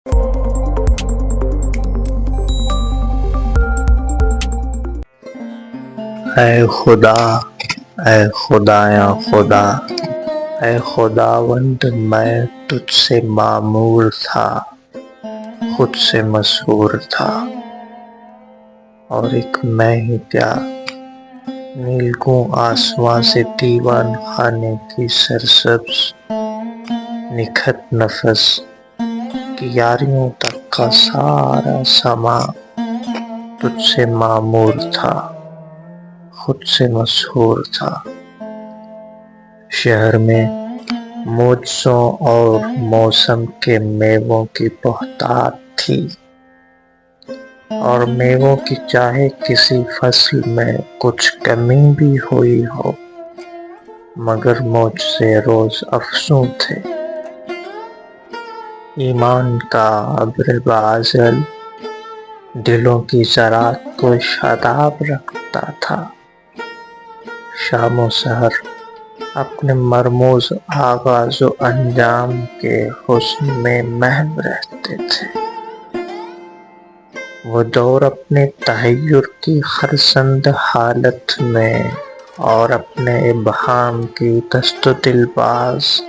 اے خدا، اے خدایاں خدا، اے خداوند، میں تجھ سے معمور تھا، خود سے مسحور تھا، اور ایک میں ہی کیا، نیلگوں آسماں سے دیوان خانے کی سرسبز نکھت نفس کیاریوں تک کا سارا سما تجھ سے معمور تھا، خود سے مسحور تھا۔ شہر میں معجزوں اور موسم کے میووں کی بہتات تھی، اور میووں کی چاہے کسی فصل میں کچھ کمی بھی ہوئی ہو، مگر معجزے روز افزوں تھے۔ ایمان کا ابر بازل دلوں کی زراعت کو شاداب رکھتا تھا۔ شام و سحر اپنے مرموز آغاز و انجام کے حسن میں محو رہتے تھے۔ وہ دور اپنے تحیر کی خرسند حالت میں اور اپنے ابہام کی دست و دل باز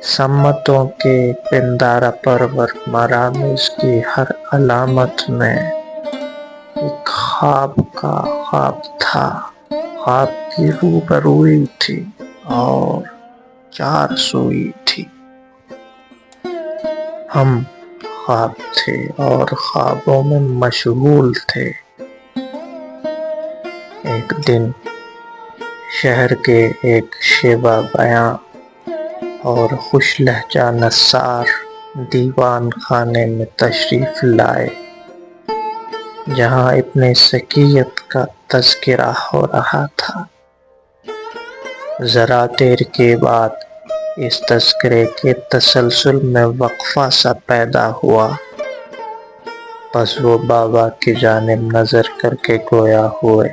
سمتوں کے پندارہ پرور مرامز کی ہر علامت میں ایک خواب کا خواب تھا۔ خواب کی روبروئی تھی اور چار سوئی تھی۔ ہم خواب تھے اور خوابوں میں مشغول تھے۔ ایک دن شہر کے ایک شیوا بیاں اور خوش لہجہ نثار دیوان خانے میں تشریف لائے، جہاں ابن سکیت کا تذکرہ ہو رہا تھا۔ ذرا دیر کے بعد اس تذکرے کے تسلسل میں وقفہ سا پیدا ہوا، پس وہ بابا کی جانب نظر کر کے گویا ہوئے،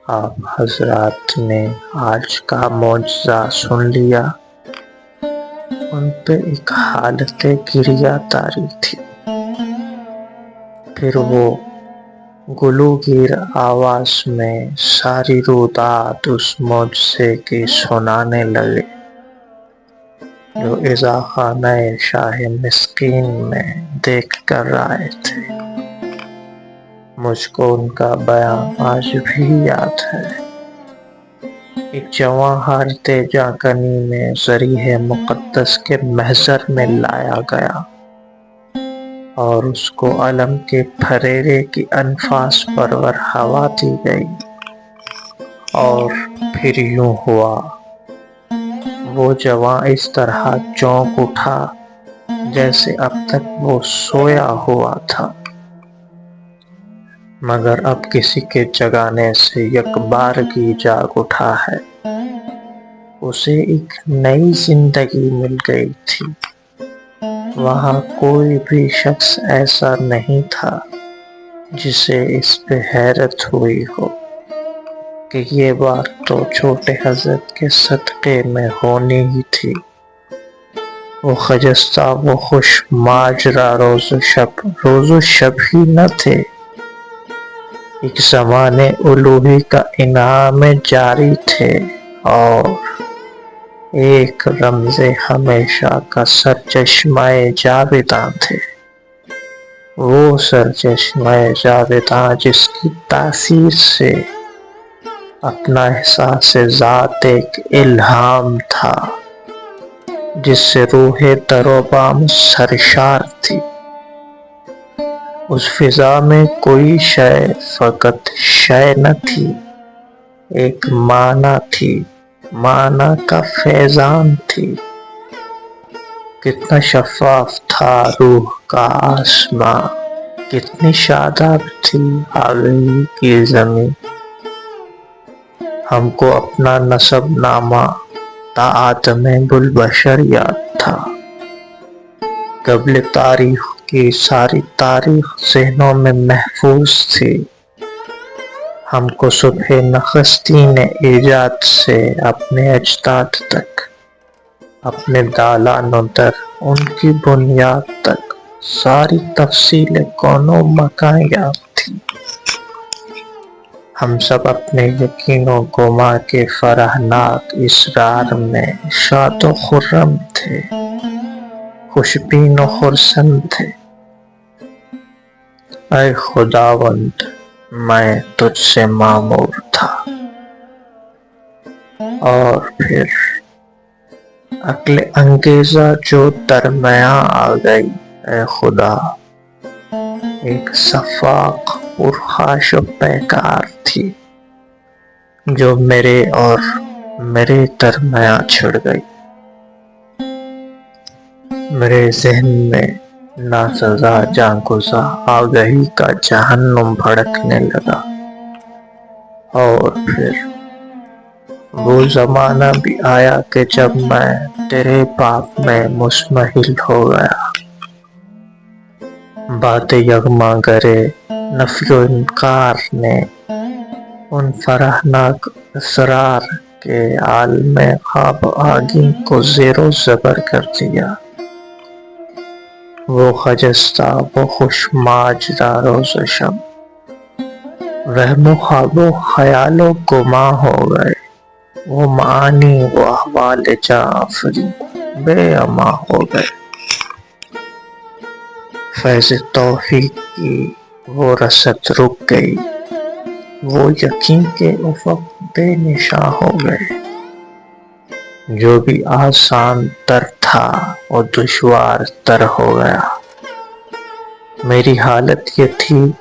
آپ حضرات نے آج کا معجزہ سن لیا؟ ان پہ ایک حالت گریہ طاری تھی۔ پھر وہ گلوگیر آواز میں ساری رودات اس معجزے کی سنانے لگے، جو اذا خانہ شاہ مسکین میں دیکھ کر آئے تھے۔ مجھ کو ان کا بیان آج بھی یاد ہے۔ ایک جواں حالت جاں کنی میں ضریح مقدس کے محضر میں لایا گیا، اور اس کو علم کے پھریرے کی انفاس پرور ہوا دی گئی، اور پھر یوں ہوا۔ وہ جواں اس طرح چونک اٹھا جیسے اب تک وہ سویا ہوا تھا، مگر اب کسی کے جگانے سے یکبارگی جاگ اٹھا ہے۔ اسے ایک نئی زندگی مل گئی تھی۔ وہاں کوئی بھی شخص ایسا نہیں تھا جسے اس پہ حیرت ہوئی ہو کہ یہ بات تو چھوٹے حضرت کے صدقے میں ہونی ہی تھی۔ وہ خجستہ و خوش ماجرا روز و شب ہی نہ تھے، ایک زمانے الوہی کا انعام جاری تھے، اور ایک رمز ہمیشہ کا سرچشمہ جاویداں تھے۔ وہ سرچشمہ جاویداں جس کی تاثیر سے اپنا احساس ذات ایک الہام تھا، جس سے روح در و بام سرشار تھی۔ اس فضا میں کوئی شے فقط شے نہ تھی، ایک معنی تھی، معنی کا فیضان تھی۔ کتنا شفاف تھا روح کا آسماں، کتنی شاداب تھی آگہی کی زمیں۔ ہم کو اپنا نسب نامہ تا آدم بوالبشر یاد تھا۔ قبل تاریخ کی ساری تاریخ ذہنوں میں محفوظ تھی۔ ہم کو صبح نخستین ایجاد سے اپنے اجداد تک، اپنے دالان و در ان کی بنیاد تک ساری تفصیلیں کون و مکان یاب تھی۔ ہم سب اپنے یقین و گما کے فرحناک اسرار میں شاد و خرم تھے، خوش بین و خرسند تھے۔ اے خداوند، میں تجھ سے معمور تھا۔ اور پھر عقل انگیزہ جو درمیاں آ گئی، اے خدا، ایک سفاق پرخاش و پیکار تھی جو میرے اور میرے درمیاں چھڑ گئی۔ میرے ذہن میں ناسزا جاں آگہی کا جہنم بھڑکنے لگا۔ اور پھر وہ زمانہ بھی آیا کہ جب میں تیرے پاپ میں مشمحل ہو گیا۔ بات یغما گرے نفی و انکار نے ان فرحناک اسرار کے عالم خواب آگیں کو زیر و زبر کر دیا۔ وہ خجستہ، وہ خوش ماجرا روز و شب، وہم و خواب و خیال و گما ہو گئے۔ وہ معانی، وہ احوال جاں افری بے اما ہو گئے۔ فیض توفیق کی وہ رسد رک گئی، وہ یقین کے افق بے نشاں ہو گئے۔ جو بھی آسان تر تھا وہ دشوار تر ہو گیا۔ میری حالت یہ تھی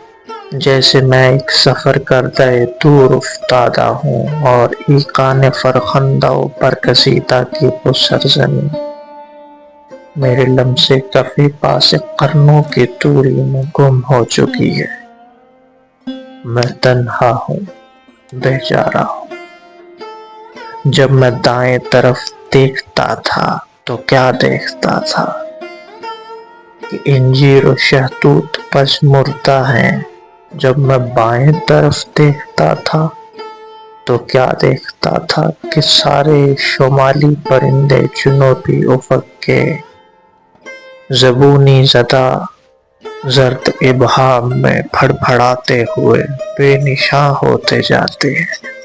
جیسے میں ایک سفر کردہ دور افتادہ ہوں اور ایقان فرخندہ و برگزیدہ کی وہ سرزمین میرے لمس کفِ پاس قرنوں کی دوری میں گم ہو چکی ہے۔ میں تنہا ہوں، بے چارہ ہوں۔ جب میں دائیں طرف دیکھتا تھا تو کیا دیکھتا تھا کہ انجیر و شہتوت پژمردہ ہیں۔ جب میں بائیں طرف دیکھتا تھا تو کیا دیکھتا تھا کہ سارے شمالی پرندے جنوبی افق کے زبونی زدہ زرد ابہام میں پھڑپھڑاتے ہوئے بے نشاں ہوتے جاتے ہیں۔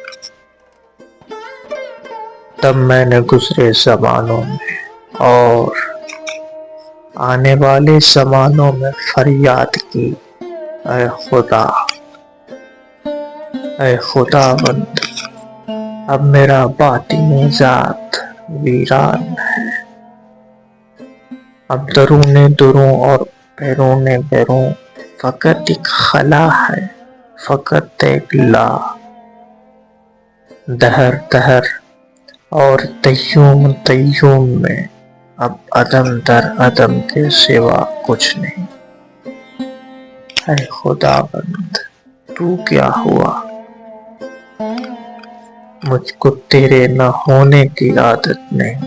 تب میں نے گزرے زمانوں میں اور آنے والے زمانوں میں فریاد کی، اے خدا، اے خداوند، اب میرا باطنِ ذات ویران ہے۔ اب درون دروں اور بیرون بیروں فقط ایک خلا ہے، فقط ایک لا۔ دہر دہر اور دیوم دیوم میں اب عدم در عدم کے سوا کچھ نہیں۔ اے خداوند، تو کیا ہوا؟ مجھ کو تیرے نہ ہونے کی عادت نہیں۔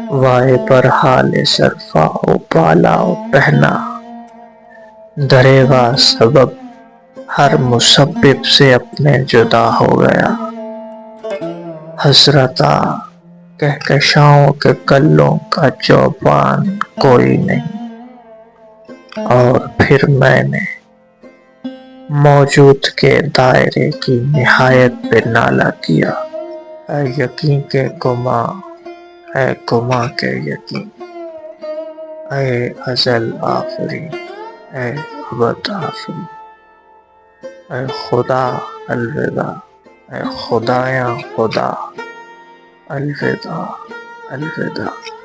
وائے پر حال سرفا و بالا و پہنا، دریغا سبب ہر مسبب سے اپنے جدا ہو گیا۔ حسرتاں کہکشاؤں کے کلوں کا جوبان کوئی نہیں۔ اور پھر میں نے موجود کے دائرے کی نہایت پہ نالہ کیا، اے یقین کے گما، اے گما کے یقین، اے ازل آفریں، اے ابد آفریں۔ اے خدا الوداع، اے خدایاں خدا الوداع، الوداع۔